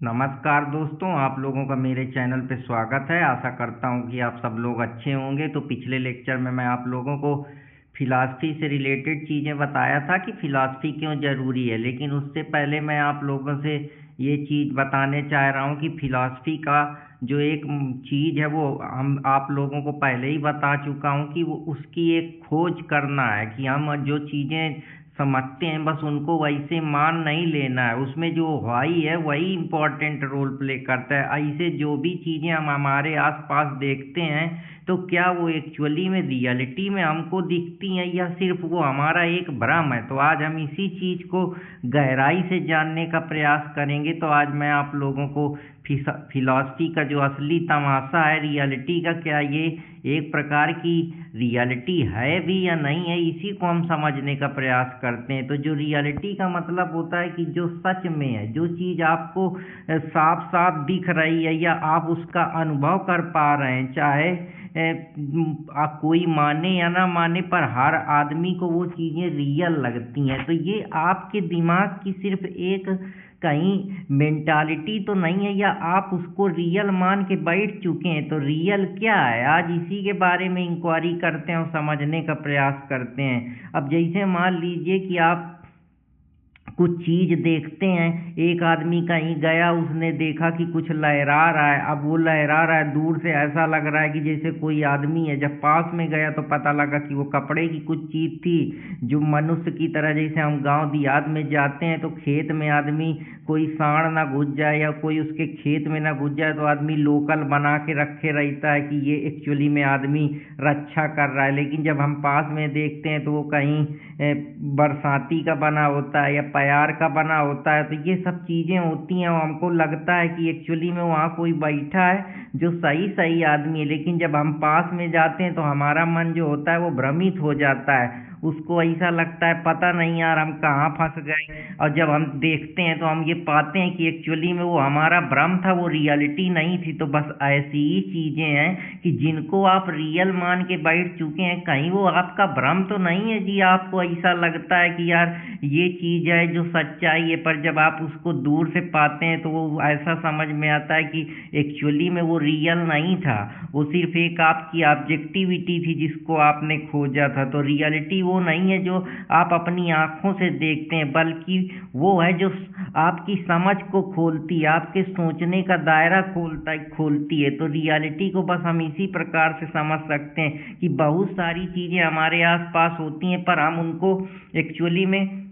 नमस्कार दोस्तों, आप लोगों का मेरे चैनल पे स्वागत है। आशा करता हूँ कि आप सब लोग अच्छे होंगे। तो पिछले लेक्चर में मैं आप लोगों को फिलॉसफी से रिलेटेड चीज़ें बताया था कि फिलॉसफी क्यों ज़रूरी है, लेकिन उससे पहले मैं आप लोगों से ये चीज़ बताने चाह रहा हूँ कि फिलॉसफी का जो एक चीज़ है वो हम आप लोगों को पहले ही बता चुका हूँ कि वो उसकी एक खोज करना है कि हम जो चीज़ें समझते हैं बस उनको वैसे मान नहीं लेना है, उसमें जो वाई है वही इम्पोर्टेंट रोल प्ले करता है। ऐसे जो भी चीज़ें हम हमारे आसपास देखते हैं तो क्या वो एक्चुअली में रियलिटी में हमको दिखती हैं या सिर्फ वो हमारा एक भ्रम है। तो आज हम इसी चीज़ को गहराई से जानने का प्रयास करेंगे। तो आज मैं आप लोगों को फिलॉसफी का जो असली तमाशा है रियलिटी का, क्या ये एक प्रकार की रियलिटी है भी या नहीं है, इसी को हम समझने का प्रयास करते हैं। तो जो रियलिटी का मतलब होता है कि जो सच में है, जो चीज़ आपको साफ साफ दिख रही है या आप उसका अनुभव कर पा रहे हैं, चाहे आप कोई माने या ना माने, पर हर आदमी को वो चीज़ें रियल लगती हैं। तो ये आपके दिमाग की सिर्फ एक कहीं मेंटालिटी तो नहीं है या आप उसको रियल मान के बैठ चुके हैं। तो रियल क्या है, आज इसी के बारे में इंक्वायरी करते हैं और समझने का प्रयास करते हैं। अब जैसे मान लीजिए कि आप कुछ चीज देखते हैं, एक आदमी कहीं गया, उसने देखा कि कुछ लहरा रहा है। अब वो लहरा रहा है, दूर से ऐसा लग रहा है कि जैसे कोई आदमी है। जब पास में गया तो पता लगा कि वो कपड़े की कुछ चीज थी जो मनुष्य की तरह, जैसे हम गांव देहात में जाते हैं तो खेत में आदमी कोई सांड ना घुस जाए या कोई उसके खेत में ना घुस जाए तो आदमी लोकल बना के रखे रहता है कि ये एक्चुअली में आदमी रक्षा कर रहा है। लेकिन जब हम पास में देखते हैं तो वो कहीं बरसाती का बना होता है या प्यार का बना होता है। तो ये सब चीज़ें होती हैं और हमको लगता है कि एक्चुअली में वहाँ कोई बैठा है जो सही सही आदमी है। लेकिन जब हम पास में जाते हैं तो हमारा मन जो होता है वो भ्रमित हो जाता है, उसको ऐसा लगता है पता नहीं यार हम कहाँ फंस गए। और जब हम देखते हैं तो हम ये पाते हैं कि एक्चुअली में वो हमारा भ्रम था, वो रियलिटी नहीं थी। तो बस ऐसी ही चीज़ें हैं कि जिनको आप रियल मान के बैठ चुके हैं, कहीं वो आपका भ्रम तो नहीं है जी। आपको ऐसा लगता है कि यार ये चीज़ है जो सच्चाई है, पर जब आप उसको दूर से पाते हैं तो वो ऐसा समझ में आता है कि एक्चुअली में वो रियल नहीं था, वो सिर्फ एक आपकी ऑब्जेक्टिविटी थी जिसको आपने खोजा था। तो रियलिटी वो नहीं है जो आप अपनी आंखों से देखते हैं, बल्कि वो है जो आपकी समझ को खोलती है, आपके सोचने का दायरा खोलती है। तो रियलिटी को बस हम इसी प्रकार से समझ सकते हैं कि बहुत सारी चीज़ें हमारे आसपास होती हैं पर हम उनको एक्चुअली में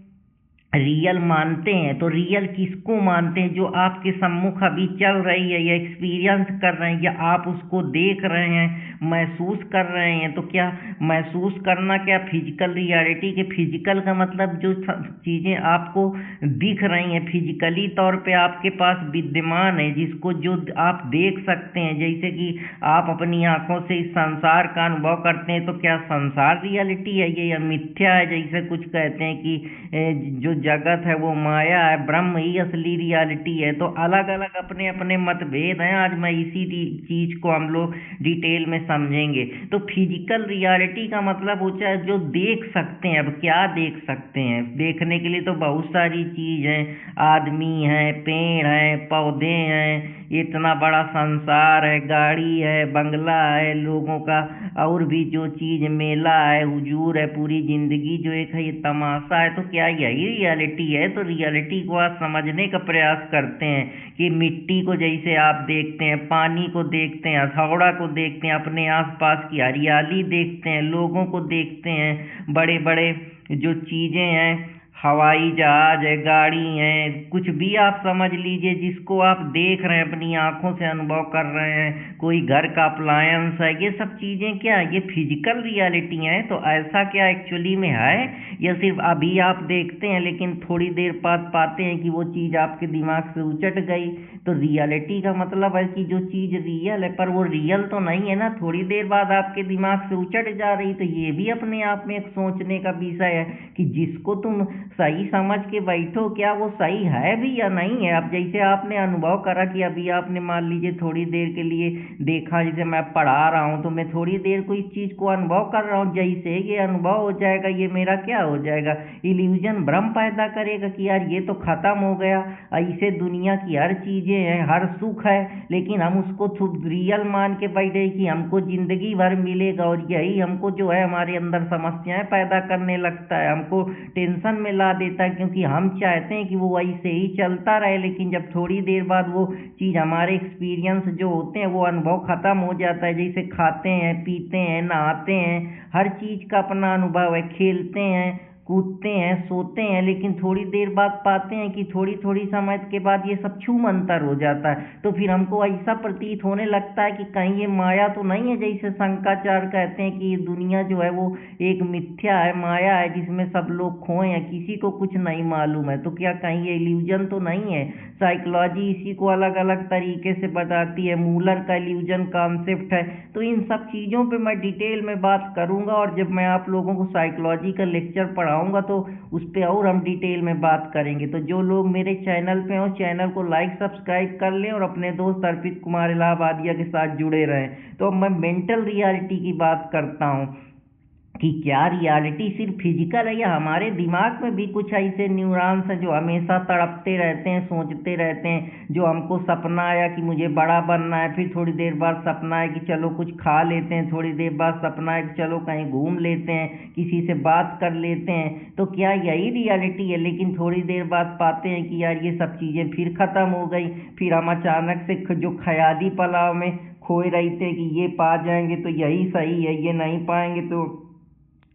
रियल मानते हैं। तो रियल किसको मानते हैं? जो आपके सम्मुख अभी चल रही है या एक्सपीरियंस कर रहे हैं या आप उसको देख रहे हैं, महसूस कर रहे हैं। तो क्या महसूस करना, क्या फिजिकल रियलिटी के फिजिकल का मतलब जो चीज़ें आपको दिख रही हैं फिजिकली तौर पे आपके पास विद्यमान है, जिसको जो आप देख सकते हैं, जैसे कि आप अपनी आंखों से इस संसार का अनुभव करते हैं। तो क्या संसार रियलिटी है ये या मिथ्या है? जैसे कुछ कहते हैं कि जो जगत है वो माया है, ब्रह्म ही असली रियलिटी है। तो अलग अलग अपने अपने मतभेद हैं। आज मैं इसी चीज को हम लोग डिटेल में समझेंगे। तो फिजिकल रियलिटी का मतलब होता है जो देख सकते हैं। अब क्या देख सकते हैं? देखने के लिए तो बहुत सारी चीज है, आदमी है, पेड़ है, पौधे हैं, इतना बड़ा संसार है, गाड़ी है, बंगला है लोगों का, और भी जो चीज, मेला है, हुजूर है, पूरी जिंदगी जो एक है ये तमाशा है। तो क्या यही रियलिटी है? तो रियलिटी को आप समझने का प्रयास करते हैं कि मिट्टी को जैसे आप देखते हैं, पानी को देखते हैं, हथौड़ा को देखते हैं, अपने आसपास की हरियाली देखते हैं, लोगों को देखते हैं, बड़े बड़े जो चीजें हैं, हवाई जहाज है, गाड़ी है, कुछ भी आप समझ लीजिए जिसको आप देख रहे हैं, अपनी आंखों से अनुभव कर रहे हैं, कोई घर का अप्लायंस है, ये सब चीजें क्या है? ये फिजिकल रियलिटी है। तो ऐसा क्या एक्चुअली में है या सिर्फ अभी आप देखते हैं लेकिन थोड़ी देर बाद पाते हैं कि वो चीज आपके दिमाग से उचट गई? तो रियलिटी का मतलब है कि जो चीज रियल है पर वो रियल तो नहीं है ना, थोड़ी देर बाद आपके दिमाग से उचट जा रही। तो ये भी अपने आप में एक सोचने का विषय है कि जिसको तुम सही समझ के बैठो, क्या वो सही है भी या नहीं है। अब जैसे आपने अनुभव करा कि अभी आपने मान लीजिए थोड़ी देर के लिए देखा, जैसे मैं पढ़ा रहा हूँ तो मैं थोड़ी देर को इस चीज को अनुभव कर रहा हूँ, जैसे ये अनुभव हो जाएगा ये मेरा क्या हो जाएगा, इल्यूजन, भ्रम पैदा करेगा कि यार ये तो खत्म हो गया। ऐसे दुनिया की हर चीजें हैं, हर सुख है, लेकिन हम उसको रियल मान के बैठे कि हमको जिंदगी भर मिलेगा, और यही हमको जो है हमारे अंदर समस्याएं पैदा करने लगता है, हमको टेंशन में ला देता है, क्योंकि हम चाहते हैं कि वो ऐसे ही चलता रहे, लेकिन जब थोड़ी देर बाद वो चीज़ हमारे एक्सपीरियंस जो होते हैं वो अनुभव ख़त्म हो जाता है। जैसे खाते हैं, पीते हैं, नहाते हैं, हर चीज़ का अपना अनुभव है, खेलते हैं, कूदते हैं, सोते हैं, लेकिन थोड़ी देर बाद पाते हैं कि थोड़ी थोड़ी समय के बाद ये सब छूमंतर हो जाता है। तो फिर हमको ऐसा प्रतीत होने लगता है कि कहीं ये माया तो नहीं है, जैसे शंकराचार्य कहते हैं कि ये दुनिया जो है वो एक मिथ्या है, माया है, जिसमें सब लोग खोए हैं, किसी को कुछ नहीं मालूम है। तो क्या कहीं ये इल्यूजन तो नहीं है? साइकोलॉजी इसी को अलग अलग तरीके से बताती है, मूलर का इल्यूजन कॉन्सेप्ट है। तो इन सब चीज़ों पे मैं डिटेल में बात करूंगा, और जब मैं आप लोगों को साइकोलॉजी का लेक्चर पढ़ाऊंगा तो उस पर और हम डिटेल में बात करेंगे। तो जो लोग मेरे चैनल पे हो, चैनल को लाइक सब्सक्राइब कर लें और अपने दोस्त अर्पित कुमार इलाहाबादिया के साथ जुड़े रहें। तो अब मैं मेंटल रियलिटी की बात करता हूँ कि क्या रियलिटी सिर्फ फिजिकल है, या हमारे दिमाग में भी कुछ ऐसे न्यूरॉन्स हैं जो हमेशा तड़पते रहते हैं, सोचते रहते हैं, जो हमको सपना आया कि मुझे बड़ा बनना है, फिर थोड़ी देर बाद सपना है कि चलो कुछ खा लेते हैं, थोड़ी देर बाद सपना है कि चलो कहीं घूम लेते हैं, किसी से बात कर लेते हैं। तो क्या यही रियलिटी है? लेकिन थोड़ी देर बाद पाते हैं कि यार ये सब चीज़ें फिर ख़त्म हो गई, फिर हम अचानक से जो ख्याली पलाव में खोए रहते हैं कि ये पा जाएंगे तो यही सही है, ये नहीं पाएंगे तो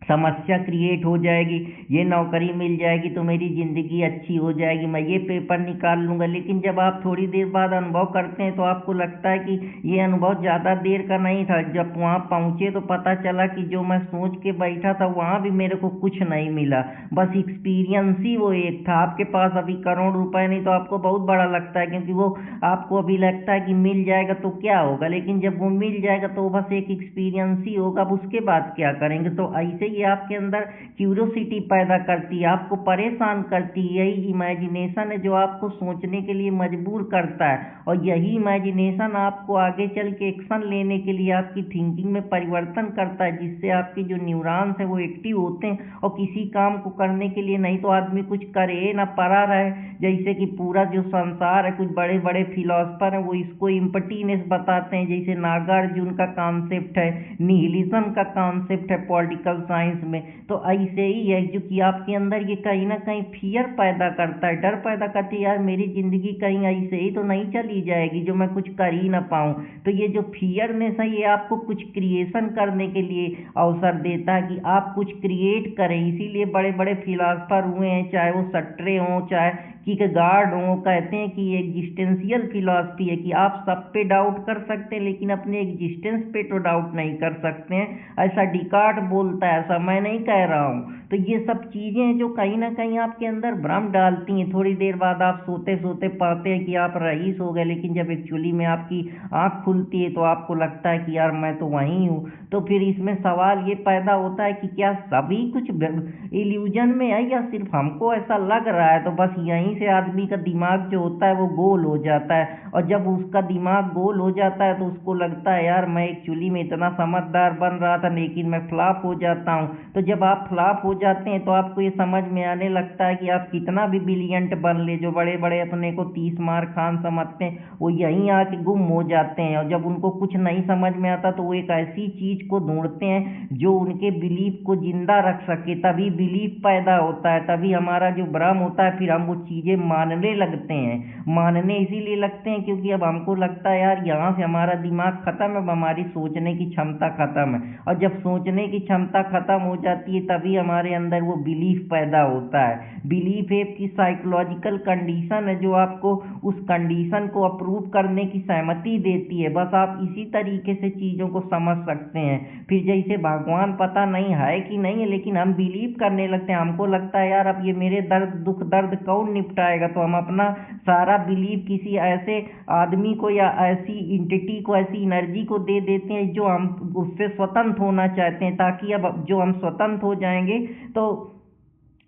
समस्या क्रिएट हो जाएगी, ये नौकरी मिल जाएगी तो मेरी ज़िंदगी अच्छी हो जाएगी, मैं ये पेपर निकाल लूँगा। लेकिन जब आप थोड़ी देर बाद अनुभव करते हैं तो आपको लगता है कि ये अनुभव ज़्यादा देर का नहीं था। जब वहाँ पहुँचे तो पता चला कि जो मैं सोच के बैठा था वहाँ भी मेरे को कुछ नहीं मिला, बस एक्सपीरियंस ही वो एक था। आपके पास अभी करोड़ रुपए नहीं तो आपको बहुत बड़ा लगता है, क्योंकि वो आपको अभी लगता है कि मिल जाएगा तो क्या होगा, लेकिन जब वो मिल जाएगा तो बस एक एक्सपीरियंस ही होगा, अब उसके बाद क्या करेंगे। तो ऐसे ये आपके अंदर क्यूरियोसिटी पैदा करती है, आपको परेशान करती है। यही इमेजिनेशन है जो आपको सोचने के लिए मजबूर करता है, और यही इमेजिनेशन आपको आगे चल के एक्शन लेने के लिए आपकी थिंकिंग में परिवर्तन करता है, जिससे आपके जो न्यूरॉन्स हैं वो एक्टिव होते हैं और किसी काम को करने के लिए। नहीं तो आदमी कुछ करे ना पड़ा रहे। जैसे कि पूरा जो संसार है, कुछ बड़े बड़े फिलोसफर हैं वो इसको इम्पटीनेस बताते हैं, जैसे नागार्जुन का कॉन्सेप्ट है, निहिलिज्म का कॉन्सेप्ट है पॉलिटिकल साइंस में। तो ऐसे ही है जो कि आपके अंदर ये कहीं ना कहीं फियर पैदा करता है, डर पैदा करती है, यार मेरी जिंदगी कहीं ऐसे ही तो नहीं चली जाएगी जो मैं कुछ कर ही ना पाऊँ। तो ये जो फियरनेस है ये आपको कुछ क्रिएशन करने के लिए अवसर देता है कि आप कुछ क्रिएट करें। इसीलिए बड़े बड़े फिलासफर हुए हैं, चाहे वो सट्रे हों, चाहे किरकेगार्ड हों, कहते हैं कि एग्जिस्टेंशियल फिलॉसफी है कि आप सब पे डाउट कर सकते हैं लेकिन अपने एग्जिस्टेंस पे तो डाउट नहीं कर सकते हैं। ऐसा डिकार्ट बोलता है, ऐसा मैं नहीं कह रहा हूँ। तो ये सब चीज़ें जो कहीं ना कहीं आपके अंदर भ्रम डालती हैं। थोड़ी देर बाद आप सोते सोते पाते हैं कि आप रईस हो गए, लेकिन जब एक्चुअली में आपकी आँख खुलती है तो आपको लगता है कि यार मैं तो वहीं हूँ। तो फिर इसमें सवाल ये पैदा होता है कि क्या सभी कुछ इल्यूजन में है, या सिर्फ हमको ऐसा लग रहा है। तो बस यहीं से आदमी का दिमाग जो होता है वो गोल हो जाता है, और जब उसका दिमाग गोल हो जाता है तो उसको लगता है यार मैं एक्चुअली में इतना समझदार बन रहा था लेकिन मैं फ्लॉप हो जाता हूँ। तो जब आप फ्लॉप हो जाते हैं तो आपको ये समझ में आने लगता है कि आप कितना भी ब्रिलियंट बन ले, जो बड़े बड़े अपने को 30 मार खान समझते हैं वो यहीं आके गुम हो जाते हैं। और जब उनको कुछ नहीं समझ में आता तो वो एक ऐसी चीज को ढूंढते हैं जो उनके बिलीफ को जिंदा रख सके, तभी बिलीफ पैदा होता है, तभी हमारा जो भ्रम होता है फिर हम वो चीजें मानने लगते हैं। मानने इसीलिए लगते हैं क्योंकि अब हमको लगता है यार यहाँ से हमारा दिमाग खत्म है, अब हमारी सोचने की क्षमता खत्म है, और जब सोचने की क्षमता खत्म हो जाती है तभी हमारे अंदर वो बिलीफ पैदा होता है। बिलीफ एक की साइकोलॉजिकल कंडीशन है जो आपको उस कंडीशन को अप्रूव करने की सहमति देती है। बस आप इसी तरीके से चीज़ों को समझ सकते हैं। फिर जैसे भगवान पता नहीं है कि नहीं है, लेकिन हम बिलीव करने लगते हैं। हमको लगता है यार अब ये मेरे दर्द दुख दर्द कौन निपटाएगा, तो हम अपना सारा बिलीव किसी ऐसे आदमी को या ऐसी इंटिटी को, ऐसी एनर्जी को दे देते हैं जो हम उससे स्वतंत्र होना चाहते हैं, ताकि अब जो हम स्वतंत्र हो जाएंगे तो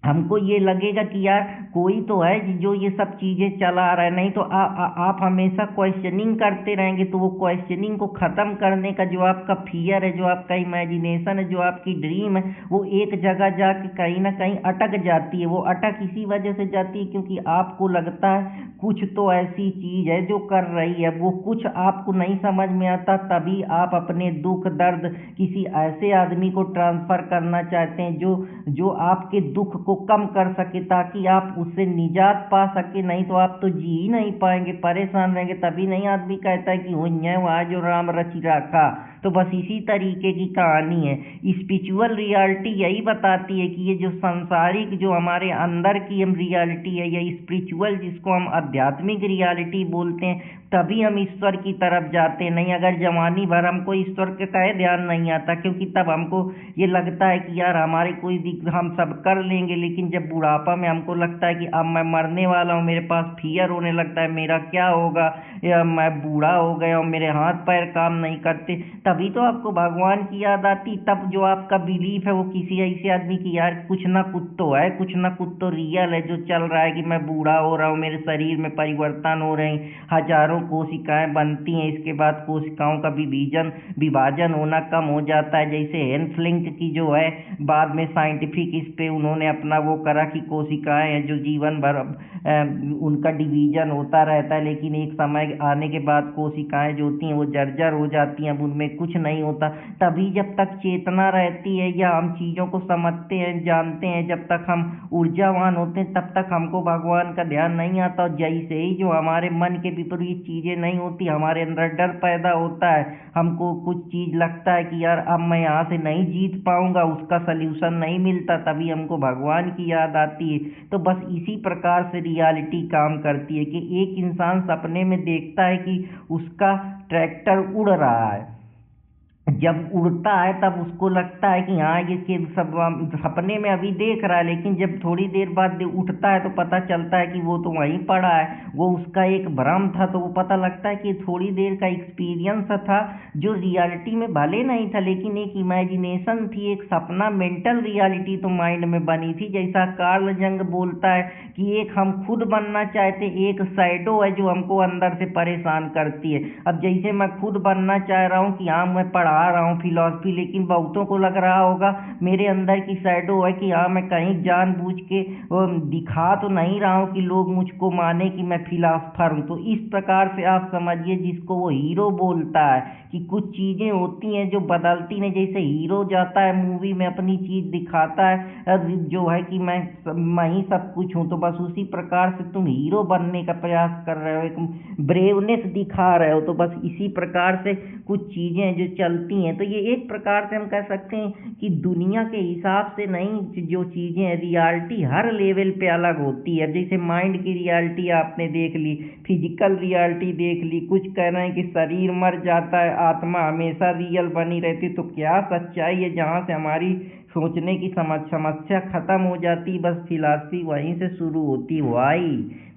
हमको ये लगेगा कि यार कोई तो है जो ये सब चीज़ें चला रहा है, नहीं तो आप हमेशा क्वेश्चनिंग करते रहेंगे तो वो क्वेश्चनिंग को ख़त्म करने का जो आपका फियर है, जो आपका इमेजिनेशन है, जो आपकी ड्रीम है, वो एक जगह जाके कहीं ना कहीं अटक जाती है। वो अटक इसी वजह से जाती है क्योंकि आपको लगता है कुछ तो ऐसी चीज़ है जो कर रही है, वो कुछ आपको नहीं समझ में आता, तभी आप अपने दुख दर्द किसी ऐसे आदमी को ट्रांसफ़र करना चाहते हैं जो आपके दुख को कम कर सके, ताकि आप उससे निजात पा सके। नहीं तो आप तो जी ही नहीं पाएंगे, परेशान रहेंगे। तभी नहीं आदमी कहता है कि हुई है वहाँ जो राम रचि राखा। तो बस इसी तरीके की कहानी है। स्पिरिचुअल रियलिटी यही बताती है कि ये जो सांसारिक जो हमारे अंदर की हम रियलिटी है, या स्पिरिचुअल जिसको हम आध्यात्मिक रियलिटी बोलते हैं, तभी हम ईश्वर की तरफ जाते हैं। नहीं अगर जवानी भर हमको ईश्वर के कहे ध्यान नहीं आता, क्योंकि तब हमको ये लगता है कि यार हमारे हम सब कर लेंगे। लेकिन जब बुढ़ापा में हमको लगता है कि अब मैं मरने वाला हूँ, मेरे पास फियर होने लगता है मेरा क्या होगा, या मैं बूढ़ा हो गया और मेरे हाथ पैर काम नहीं करते, तभी तो आपको भगवान की याद आती। तब जो आपका बिलीफ है वो किसी ऐसे आदमी की, यार कुछ ना कुछ तो है, कुछ ना कुछ तो रियल है जो चल रहा है, कि मैं बूढ़ा हो रहा हूँ, मेरे शरीर में परिवर्तन हो रहे हैं, हजारों कोशिकाएं बनती हैं, इसके बाद कोशिकाओं का विभाजन होना कम हो जाता है। जैसे हेनफ्लिंक की जो है, बाद में साइंटिफिक इस पे उन्होंने अपना वो करा कि कोशिकाएं हैं जो जीवन भर उनका डिवीजन होता रहता है, लेकिन एक समय आने के बाद कोशिकाएं जो होती हैं वो जर्जर हो जाती हैं, अब उनमें कुछ नहीं होता। तभी जब तक चेतना रहती है या हम चीज़ों को समझते हैं, जानते हैं, जब तक हम ऊर्जावान होते हैं, तब तक हमको भगवान का ध्यान नहीं आता। और जैसे ही जो हमारे मन के विपरीत चीज़ें नहीं होती, हमारे अंदर डर पैदा होता है, हमको कुछ चीज़ लगता है कि यार अब मैं यहाँ से नहीं जीत पाऊंगा, उसका सल्यूशन नहीं मिलता, तभी हमको भगवान की याद आती है। तो बस इसी प्रकार से रियलिटी काम करती है कि एक इंसान सपने में देखता है कि उसका ट्रैक्टर उड़ रहा है, जब उड़ता है तब उसको लगता है कि हाँ ये सब सपने में अभी देख रहा है, लेकिन जब थोड़ी देर बाद उठता है तो पता चलता है कि वो तो वहीं पड़ा है, वो उसका एक भ्रम था। तो वो पता लगता है कि थोड़ी देर का एक्सपीरियंस था जो रियलिटी में भले नहीं था, लेकिन एक इमेजिनेशन थी, एक सपना, मेंटल रियलिटी तो माइंड में बनी थी। जैसा कार्ल जंग बोलता है कि एक हम खुद बनना चाहते, एक शैडो है जो हमको अंदर से परेशान करती है। अब जैसे मैं खुद बनना चाह रहा हूँ कि हाँ मैं पढ़ा रहा हूँ फिलॉसफी, लेकिन बहुतों को लग रहा होगा मेरे अंदर की शैडो है कि हाँ मैं कहीं जानबूझ के दिखा तो नहीं रहा हूँ कि लोग मुझको माने कि मैं फिलॉसफर हूँ। तो इस प्रकार से आप समझिए, जिसको वो हीरो बोलता है कि कुछ चीज़ें होती हैं जो बदलती नहीं। जैसे हीरो जाता है मूवी में, अपनी चीज़ दिखाता है जो है कि मैं ही सब कुछ हूँ, तो बस उसी प्रकार से तुम हीरो बनने का प्रयास कर रहे हो, एक ब्रेवनेस दिखा रहे हो। तो बस इसी प्रकार से कुछ चीज़ें जो चलती हैं, तो ये एक प्रकार से हम कह सकते हैं कि दुनिया के हिसाब से नहीं, जो चीज़ें हैं रियलिटी हर लेवल पे अलग होती है। जैसे माइंड की रियलिटी आपने देख ली, फिजिकल रियलिटी देख ली, कुछ कह रहे हैं कि शरीर मर जाता है, आत्मा हमेशा रियल बनी रहती। तो क्या सच्चाई है जहाँ से हमारी सोचने की समस्या खत्म हो जाती, बस फिलॉसफी वहीं से शुरू होती। वाई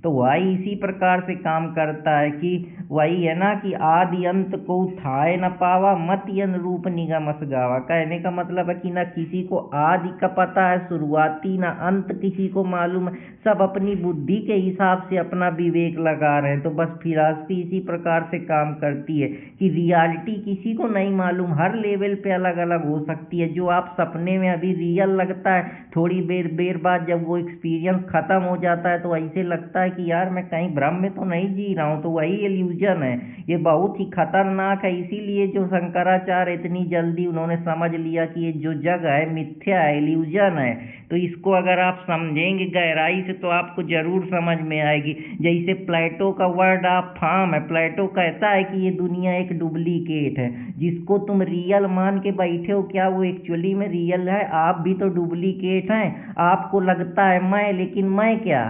तो वाई इसी प्रकार से काम करता है कि वही है ना कि आदि अंत को थाए न पावा, मत यन रूप निगमस गावा। कहने का मतलब है कि ना किसी को आदि का पता है, शुरुआती, ना अंत किसी को मालूम है, सब अपनी बुद्धि के हिसाब से अपना विवेक लगा रहे हैं। तो बस फिलॉसफी इसी प्रकार से काम करती है कि रियलिटी किसी को नहीं मालूम, हर लेवल पे अलग अलग हो सकती है। जो आप सपने में अभी रियल लगता है, थोड़ी देर बाद जब वो एक्सपीरियंस खत्म हो जाता है तो ऐसे लगता है कि यार मैं कहीं भ्रम में तो नहीं जी रहा हूँ। तो वही इल्यूजन है, ये बहुत ही खतरनाक है। इसीलिए जो शंकराचार्य इतनी जल्दी उन्होंने समझ लिया कि ये जो जगह है मिथ्या है, इल्यूजन है। तो इसको अगर आप समझेंगे गहराई से तो आपको जरूर समझ में आएगी। जैसे प्लेटो का वर्ड ऑफ फॉर्म है, प्लेटो कहता है कि ये दुनिया एक डुप्लीकेट है, जिसको तुम रियल मान के बैठे हो, क्या वो एक्चुअली में रियल है? आप भी तो डुप्लीकेट हैं। आपको लगता है मैं, लेकिन मैं क्या?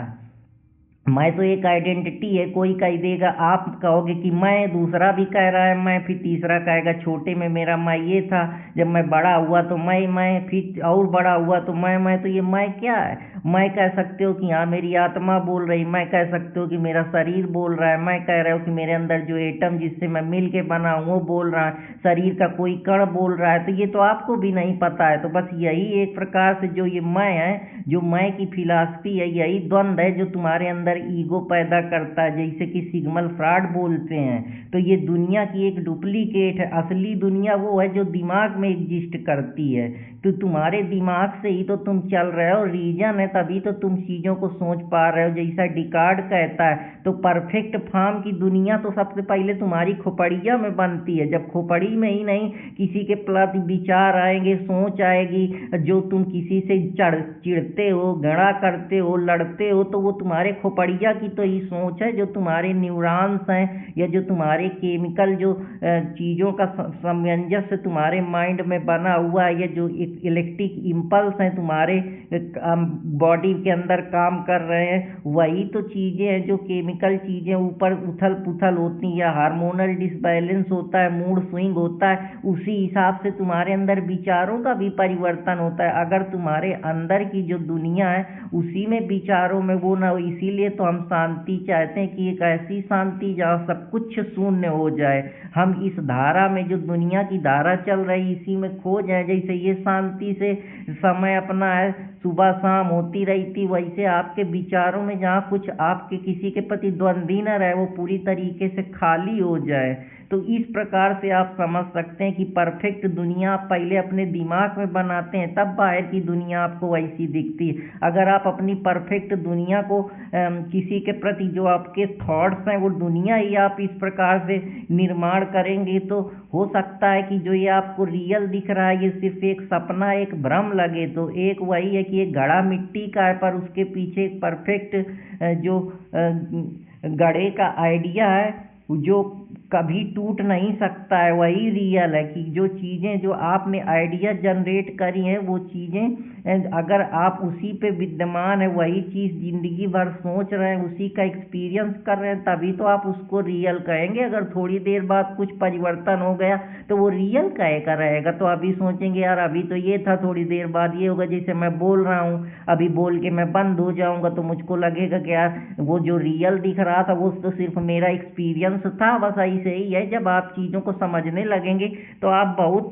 मैं तो एक आइडेंटिटी है, कोई कह देगा, आप कहोगे कि मैं, दूसरा भी कह रहा है मैं, फिर तीसरा कहेगा छोटे में मेरा मैं ये था, जब मैं बड़ा हुआ तो मैं, फिर और बड़ा हुआ तो मैं, तो ये मैं क्या है? मैं कह सकते हो कि हाँ मेरी आत्मा बोल रही, मैं कह सकते हो कि मेरा शरीर बोल रहा है, मैं कह रहा हूँ कि मेरे अंदर जो एटम जिससे मैं मिल के बना हूँ वो बोल रहा है, शरीर का कोई कण बोल रहा है। तो ये तो आपको भी नहीं पता है। तो बस यही एक प्रकार से जो ये मैं है, जो मैं की फिलॉसफी है, यही द्वंद्व है जो तुम्हारे अंदर ईगो पैदा करता है। जैसे कि सिग्मंड फ्रॉइड बोलते हैं, तो ये दुनिया की एक डुप्लीकेट है। असली दुनिया वो है जो दिमाग में एग्जिस्ट करती है। तो तुम्हारे दिमाग से ही तो तुम चल रहे हो, रीजन है, तभी तो तुम चीज़ों को सोच पा रहे हो। जैसा डिकार्ड कहता है, तो परफेक्ट फॉर्म की दुनिया तो सबसे पहले तुम्हारी खोपड़िया में बनती है। जब खोपड़ी में ही नहीं किसी के प्रति विचार आएंगे, सोच आएगी, जो तुम किसी से चिढ़ते हो, घृणा करते हो, लड़ते हो, तो वो तुम्हारे खोपड़िया की तो ही सोच है, जो तुम्हारे न्यूरॉन्स हैं या जो तुम्हारे केमिकल जो चीज़ों का सामंजस्य तुम्हारे माइंड में बना हुआ है, या जो एक इलेक्ट्रिक इम्पल्स हैं तुम्हारे बॉडी के अंदर काम कर रहे हैं, वही तो चीज़ें हैं जो केमिकल चीज़ें ऊपर उथल पुथल होती हैं, या हार्मोनल डिसबैलेंस होता है, मूड स्विंग होता है। उसी हिसाब से तुम्हारे अंदर विचारों का भी परिवर्तन होता है। अगर तुम्हारे अंदर की जो दुनिया है उसी में विचारों में वो ना हो, इसीलिए तो हम शांति चाहते हैं कि एक ऐसी शांति जहाँ सब कुछ शून्य हो जाए। हम इस धारा में, जो दुनिया की धारा चल रही, इसी में खो जाए। जैसे ये शांति से समय अपना है, सुबह शाम होती रहती, वैसे आपके विचारों में जहाँ कुछ आपके किसी के प्रति द्वंद्व ही न रहे, वो पूरी तरीके से खाली हो जाए। तो इस प्रकार से आप समझ सकते हैं कि परफेक्ट दुनिया आप पहले अपने दिमाग में बनाते हैं, तब बाहर की दुनिया आपको वैसी दिखती है। अगर आप अपनी परफेक्ट दुनिया को किसी के प्रति, जो आपके थॉट्स हैं, वो दुनिया ही आप इस प्रकार से निर्माण करेंगे, तो हो सकता है कि जो ये आपको रियल दिख रहा है ये सिर्फ एक सपना, एक भ्रम लगे। तो एक वही है कि एक घड़ा मिट्टी का है, पर उसके पीछे एक परफेक्ट जो घड़े का आइडिया है, जो कभी टूट नहीं सकता है, वही रियल है। कि जो चीज़ें जो आपने आइडिया जनरेट करी हैं, वो चीज़ें अगर आप उसी पे विद्यमान है, वही चीज़ ज़िंदगी भर सोच रहे हैं, उसी का एक्सपीरियंस कर रहे हैं, तभी तो आप उसको रियल कहेंगे। अगर थोड़ी देर बाद कुछ परिवर्तन हो गया तो वो रियल कहेगा रहेगा। तो अभी सोचेंगे यार अभी तो ये था, थोड़ी देर बाद ये होगा। जैसे मैं बोल रहा हूँ, अभी बोल के मैं बंद हो जाऊँगा, तो मुझको लगेगा कि यार वो जो रियल दिख रहा था वो तो सिर्फ मेरा एक्सपीरियंस था। बस ऐसे ही है, जब आप चीज़ों को समझने लगेंगे तो आप बहुत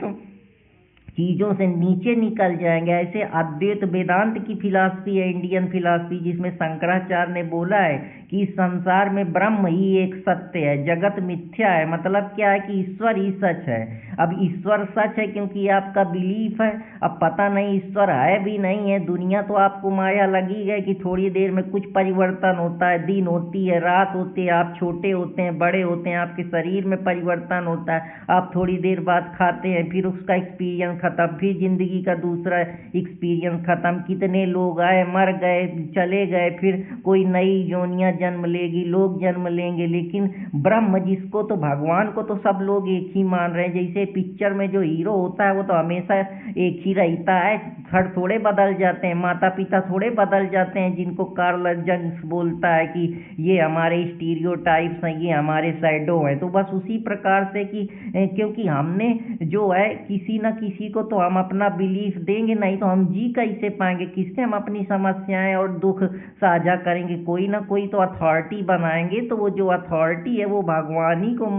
चीज़ों से नीचे निकल जाएंगे। ऐसे अद्वैत वेदांत की फिलॉसफी है, इंडियन फिलॉसफी, जिसमें शंकराचार्य ने बोला है कि इस संसार में ब्रह्म ही एक सत्य है, जगत मिथ्या है। मतलब क्या है कि ईश्वर ही सच है। अब ईश्वर सच है क्योंकि ये आपका बिलीफ है। अब पता नहीं ईश्वर है भी नहीं है, दुनिया तो आपको माया लगी है कि थोड़ी देर में कुछ परिवर्तन होता है, दिन होती है, रात होती है, आप छोटे होते हैं, बड़े होते हैं, आपके शरीर में परिवर्तन होता है, आप थोड़ी देर बाद खाते हैं, फिर उसका एक्सपीरियंस खत्म, फिर जिंदगी का दूसरा एक्सपीरियंस खत्म। कितने लोग आए, मर गए, चले गए, फिर कोई नई योनियां जन्म लेगी, लोग जन्म लेंगे। लेकिन ब्रह्म जिसको, तो भगवान को तो सब लोग एक ही मान रहे हैं। जैसे पिक्चर में जो हीरो होता है वो तो हमेशा एक ही रहता है, घर थोड़े बदल जाते हैं, माता पिता थोड़े बदल जाते हैं, जिनको कार्ल जंग्स बोलता है कि ये हमारे स्टीरियोटाइप्स हैं, ये हमारे शैडो हैं। तो बस उसी प्रकार से कि क्योंकि हमने जो है किसी न किसी को तो हम अपना बिलीफ देंगे, नहीं तो हम जी कैसे पाएंगे, किससे हम अपनी समस्याएं और दुख साझा करेंगे? कोई ना कोई तो अथॉरिटी बनाएंगे। तो वो जो अथॉरिटी है वो भगवान ही को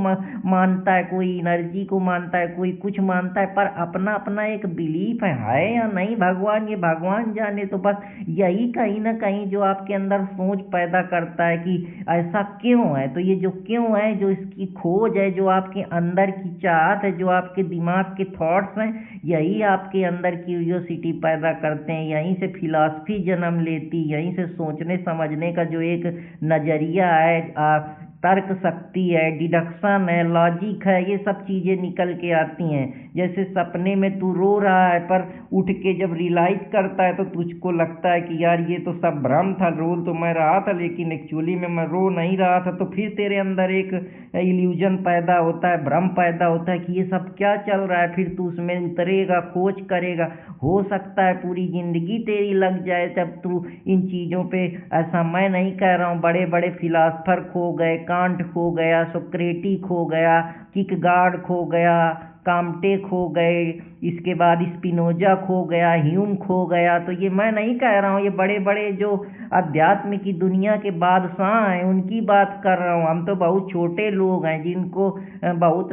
मानता है, कोई एनर्जी को मानता है, कोई कुछ मानता है, पर अपना अपना एक बिलीफ है या नहीं भगवान, ये भगवान जाने। तो बस यही कहीं ना कहीं जो आपके अंदर सोच पैदा करता है कि ऐसा क्यों है। तो ये जो क्यों है, जो इसकी खोज है, जो आपके अंदर की चाहत है, जो आपके दिमाग के थॉट्स हैं, यही आपके अंदर क्यूरियोसिटी पैदा करते हैं। यहीं से फिलॉसफी जन्म लेती, यहीं से सोचने समझने का जो एक नज़रिया है, तर्क शक्ति है, डिडक्शन है, लॉजिक है, ये सब चीज़ें निकल के आती हैं। जैसे सपने में तू रो रहा है, पर उठ के जब रियलाइज करता है तो तुझको लगता है कि यार ये तो सब भ्रम था, रोल तो मैं रहा था लेकिन एक्चुअली में मैं रो नहीं रहा था। तो फिर तेरे अंदर एक इल्यूजन पैदा होता है, भ्रम पैदा होता है कि ये सब क्या चल रहा है। फिर तू उसमें उतरेगा, खोज करेगा, हो सकता है पूरी जिंदगी तेरी लग जाए जब तू इन चीज़ों पे। ऐसा मैं नहीं कह रहा हूँ, बड़े बड़े फिलासफर खो गए, कांट खो गया, सोक्रेटी खो गया, किकगार्ड खो गया, काम्टे खो गए, इसके बाद स्पिनोजा खो गया, ह्यूम खो गया। तो ये मैं नहीं कह रहा हूँ, ये बड़े बड़े जो अध्यात्म की दुनिया के बादशाह हैं उनकी बात कर रहा हूँ। हम तो बहुत छोटे लोग हैं जिनको बहुत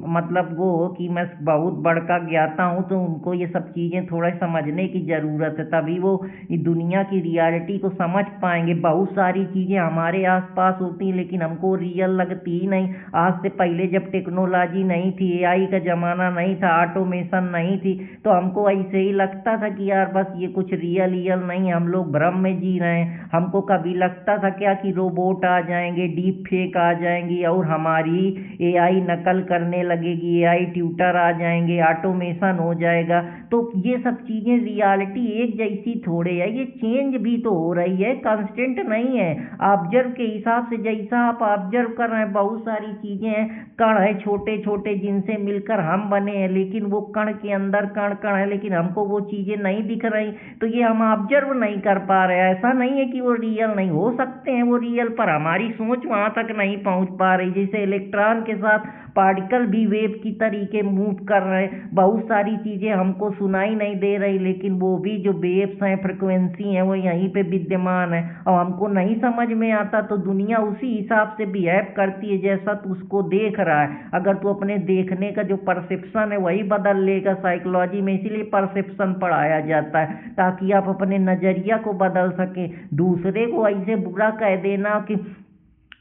मतलब वो कि मैं बहुत बड़का ज्ञाता हूँ, तो उनको ये सब चीज़ें थोड़ा समझने की ज़रूरत है, तभी वो दुनिया की रियलिटी को समझ पाएंगे। बहुत सारी चीज़ें हमारे आसपास होती हैं लेकिन हमको रियल लगती ही नहीं। आज से पहले जब टेक्नोलॉजी नहीं थी, एआई का ज़माना नहीं था, ऑटोमेशन नहीं थी, तो हमको ऐसे ही लगता था कि यार बस ये कुछ रियल नहीं, हम लोग भ्रम में जी रहे हैं। हमको कभी लगता था क्या कि रोबोट आ जाएंगे, डीप फेक आ जाएंगी और हमारी एआई नकल करने लगेगी, एआई ट्यूटर आ जाएंगे, ऑटोमेशन हो जाएगा। तो ये सब चीज़ें रियलिटी एक जैसी थोड़े है, ये चेंज भी तो हो रही है, कांस्टेंट नहीं है। ऑब्जर्व के हिसाब से जैसा आप ऑब्जर्व कर रहे हैं, बहुत सारी चीज़ें हैं, कण है छोटे छोटे जिनसे मिलकर हम बने हैं, लेकिन वो कण के अंदर कण कण है, लेकिन हमको वो चीज़ें नहीं दिख रही, तो ये हम ऑब्जर्व नहीं कर पा रहे हैं। ऐसा नहीं है कि वो रियल नहीं हो सकते हैं, वो रियल, पर हमारी सोच वहाँ तक नहीं पहुँच पा रही। जैसे इलेक्ट्रॉन के साथ पार्टिकल भी वेव की तरीके मूव कर रहे हैं, बहुत सारी चीज़ें हमको सुनाई नहीं दे रही, लेकिन वो भी जो वेव्स हैं, फ्रिक्वेंसी हैं, वो यहीं पे विद्यमान है और हमको नहीं समझ में आता। तो दुनिया उसी हिसाब से बिहेव करती है जैसा तू उसको देख रहा है। अगर तू अपने देखने का जो परसेप्शन है वही बदल लेगा, साइकोलॉजी में इसीलिए परसेप्शन पढ़ाया जाता है ताकि आप अपने नज़रिया को बदल सके। दूसरे को ऐसे बुरा कह देना कि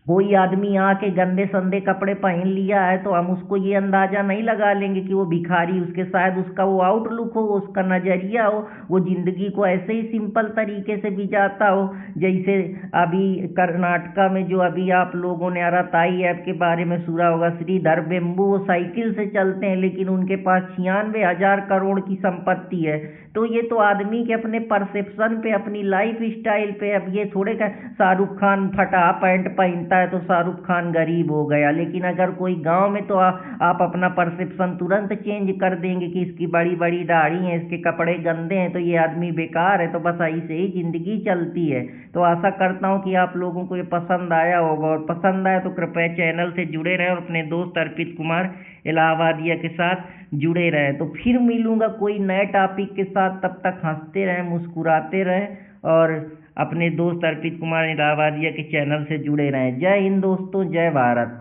कोई आदमी आके गंदे संदे कपड़े पहन लिया है तो हम उसको ये अंदाजा नहीं लगा लेंगे कि वो भिखारी, उसके शायद उसका वो आउटलुक हो, उसका नज़रिया हो, वो जिंदगी को ऐसे ही सिंपल तरीके से भी जाता हो। जैसे अभी कर्नाटका में जो अभी आप लोगों ने अराताई ऐप के बारे में सुना होगा, श्रीधर वेम्बू, वो साइकिल से चलते हैं लेकिन उनके पास 96,000 करोड़ की संपत्ति है। तो ये तो आदमी के अपने परसेप्शन पे, अपनी लाइफ स्टाइल पे। अब ये थोड़े का शाहरुख खान फटा पैंट पहनता है तो शाहरुख खान गरीब हो गया, लेकिन अगर कोई गांव में तो आप अपना परसेप्शन तुरंत चेंज कर देंगे कि इसकी बड़ी बड़ी दाढ़ी है, इसके कपड़े गंदे हैं, तो ये आदमी बेकार है। तो बस ऐसे ही जिंदगी चलती है। तो आशा करता हूँ कि आप लोगों को ये पसंद आया होगा, और पसंद आया तो कृपया चैनल से जुड़े रहें और अपने दोस्त अर्पित कुमार इलाहाबादिया के साथ जुड़े रहें। तो फिर मिलूंगा कोई नए टॉपिक के साथ, तब तक हंसते रहें, मुस्कुराते रहें और अपने दोस्त अर्पित कुमार इलाहाबादिया के चैनल से जुड़े रहें। जय हिंद दोस्तों, जय भारत।